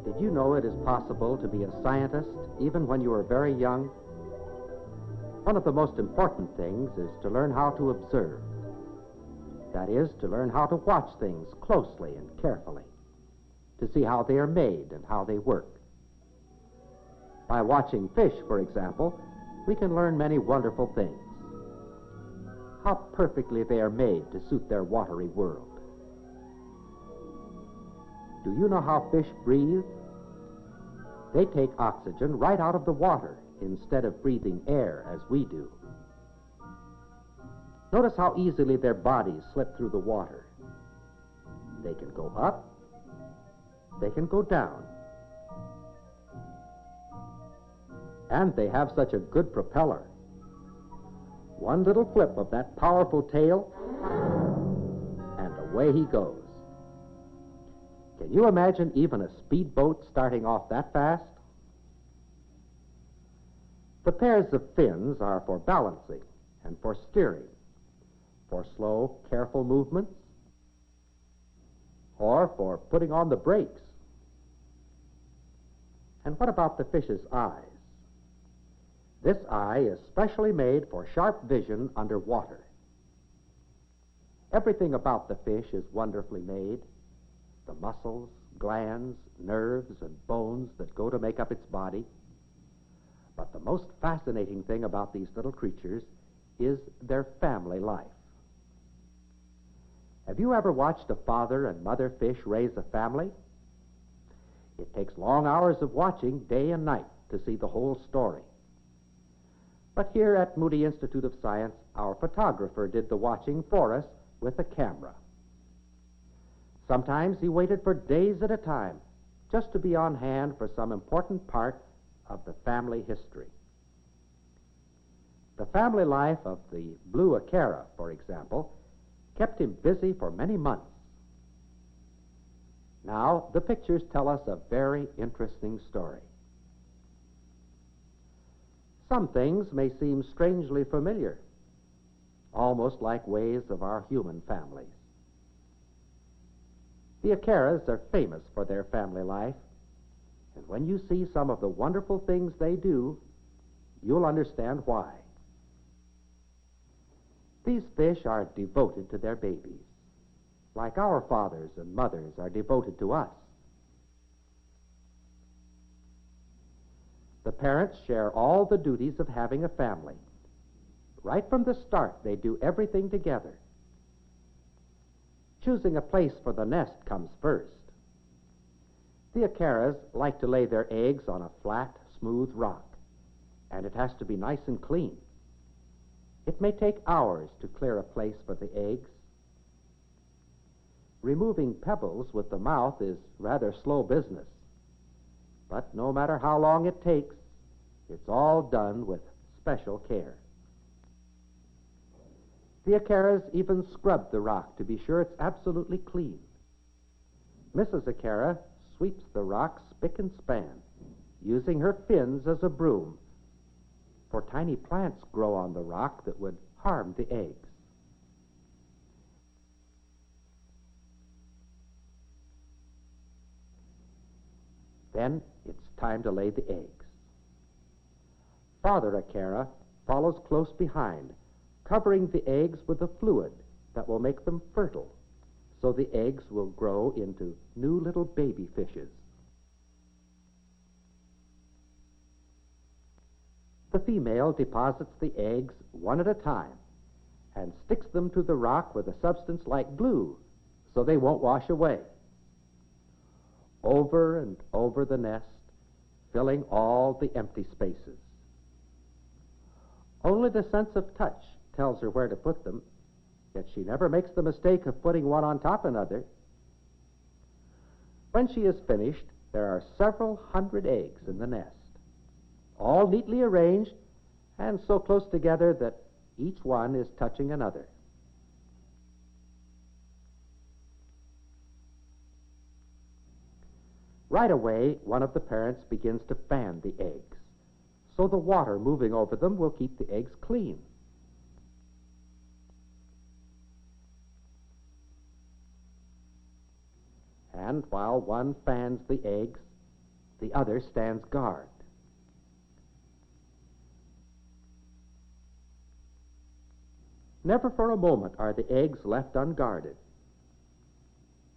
Did you know it is possible to be a scientist even when you are very young? One of the most important things is to learn how to observe. That is, to learn how to watch things closely and carefully, to see how they are made and how they work. By watching fish, for example, we can learn many wonderful things. How perfectly they are made to suit their watery world. Do you know how fish breathe? They take oxygen right out of the water instead of breathing air as we do. Notice how easily their bodies slip through the water. They can go up, they can go down. And they have such a good propeller. One little flip of that powerful tail, and away he goes. Can you imagine even a speedboat starting off that fast? The pairs of fins are for balancing and for steering, for slow, careful movements, or for putting on the brakes. And what about the fish's eyes? This eye is specially made for sharp vision underwater. Everything about the fish is wonderfully made. The muscles, glands, nerves, and bones that go to make up its body. But the most fascinating thing about these little creatures is their family life. Have you ever watched a father and mother fish raise a family? It takes long hours of watching day and night to see the whole story. But here at Moody Institute of Science, our photographer did the watching for us with a camera. Sometimes he waited for days at a time just to be on hand for some important part of the family history. The family life of the Blue Aara, for example, kept him busy for many months. Now, the pictures tell us a very interesting story. Some things may seem strangely familiar, almost like ways of our human families. The Acaras are famous for their family life, and when you see some of the wonderful things they do, you'll understand why. These fish are devoted to their babies, like our fathers and mothers are devoted to us. The parents share all the duties of having a family. Right from the start, they do everything together. Choosing a place for the nest comes first. The Acaras like to lay their eggs on a flat, smooth rock, and it has to be nice and clean. It may take hours to clear a place for the eggs. Removing pebbles with the mouth is rather slow business. But no matter how long it takes, it's all done with special care. The Acaras even scrub the rock to be sure it's absolutely clean. Mrs. Acara sweeps the rock spick and span, using her fins as a broom, for tiny plants grow on the rock that would harm the eggs. Then it's time to lay the eggs. Father Acara follows close behind, covering the eggs with a fluid that will make them fertile, so the eggs will grow into new little baby fishes. The female deposits the eggs one at a time and sticks them to the rock with a substance like glue so they won't wash away. Over and over the nest, filling all the empty spaces. Only the sense of touch tells her where to put them, yet she never makes the mistake of putting one on top of another. When she is finished, there are several hundred eggs in the nest, all neatly arranged and so close together that each one is touching another. Right away, one of the parents begins to fan the eggs, so the water moving over them will keep the eggs clean. and while one fans the eggs, the other stands guard. Never for a moment are the eggs left unguarded.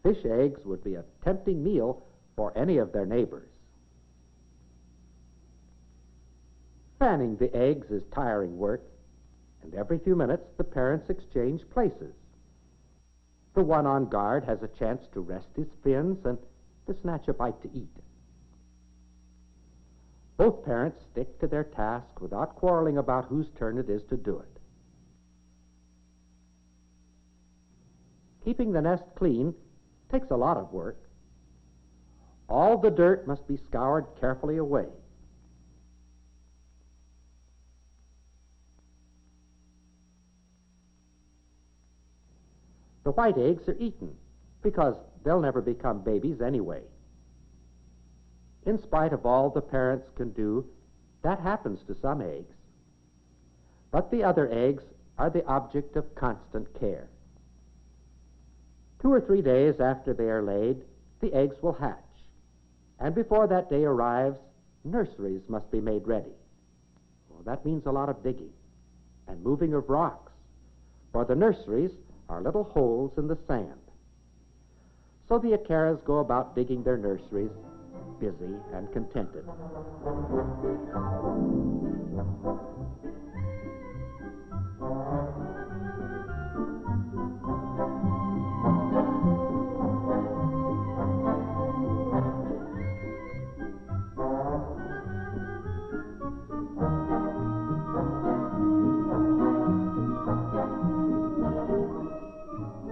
Fish eggs would be a tempting meal for any of their neighbors. Fanning the eggs is tiring work, and every few minutes the parents exchange places. The one on guard has a chance to rest his fins and to snatch a bite to eat. Both parents stick to their task without quarreling about whose turn it is to do it. Keeping the nest clean takes a lot of work. All the dirt must be scoured carefully away. The white eggs are eaten because they'll never become babies anyway. In spite of all the parents can do, that happens to some eggs. But the other eggs are the object of constant care. 2 or 3 days after they are laid, the eggs will hatch. And before that day arrives, nurseries must be made ready. Well, that means a lot of digging and moving of rocks, for the nurseries are little holes in the sand. So the Acaras go about digging their nurseries, busy and contented.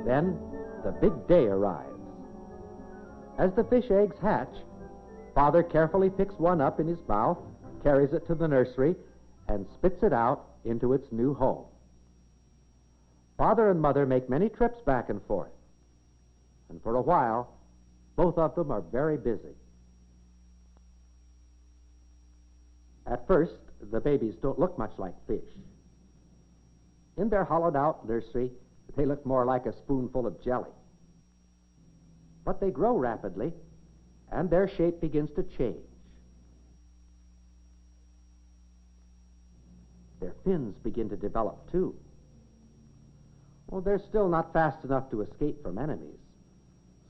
Then the big day arrives. As the fish eggs hatch, Father carefully picks one up in his mouth, carries it to the nursery, and spits it out into its new home. Father and Mother make many trips back and forth, and for a while, both of them are very busy. At first, the babies don't look much like fish. In their hollowed-out nursery, they look more like a spoonful of jelly. But they grow rapidly, and their shape begins to change. Their fins begin to develop, too. Well, they're still not fast enough to escape from enemies,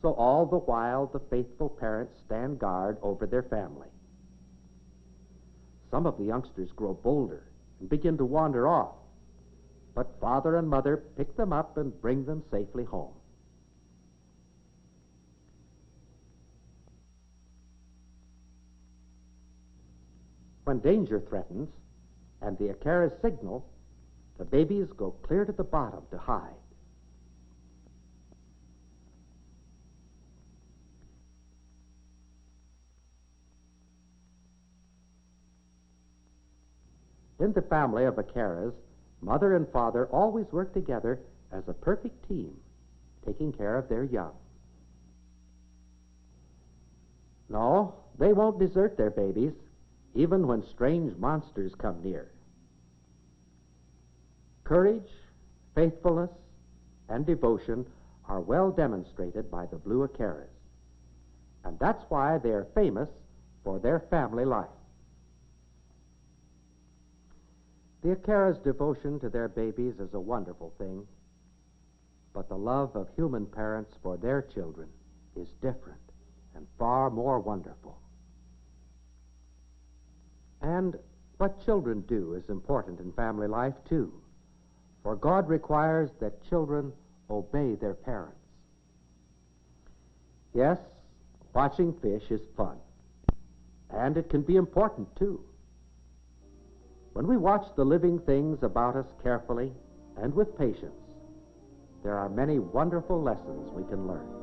so all the while the faithful parents stand guard over their family. Some of the youngsters grow bolder and begin to wander off, but Father and Mother pick them up and bring them safely home. When danger threatens and the Acaras signal, the babies go clear to the bottom to hide. In the family of Acaras, Mother and Father always work together as a perfect team, taking care of their young. No, they won't desert their babies, even when strange monsters come near. Courage, faithfulness, and devotion are well demonstrated by the Blue Acaras, and that's why they are famous for their family life. The Acaras' devotion to their babies is a wonderful thing, but the love of human parents for their children is different and far more wonderful. And what children do is important in family life, too, for God requires that children obey their parents. Yes, watching fish is fun, and it can be important, too. When we watch the living things about us carefully and with patience, there are many wonderful lessons we can learn.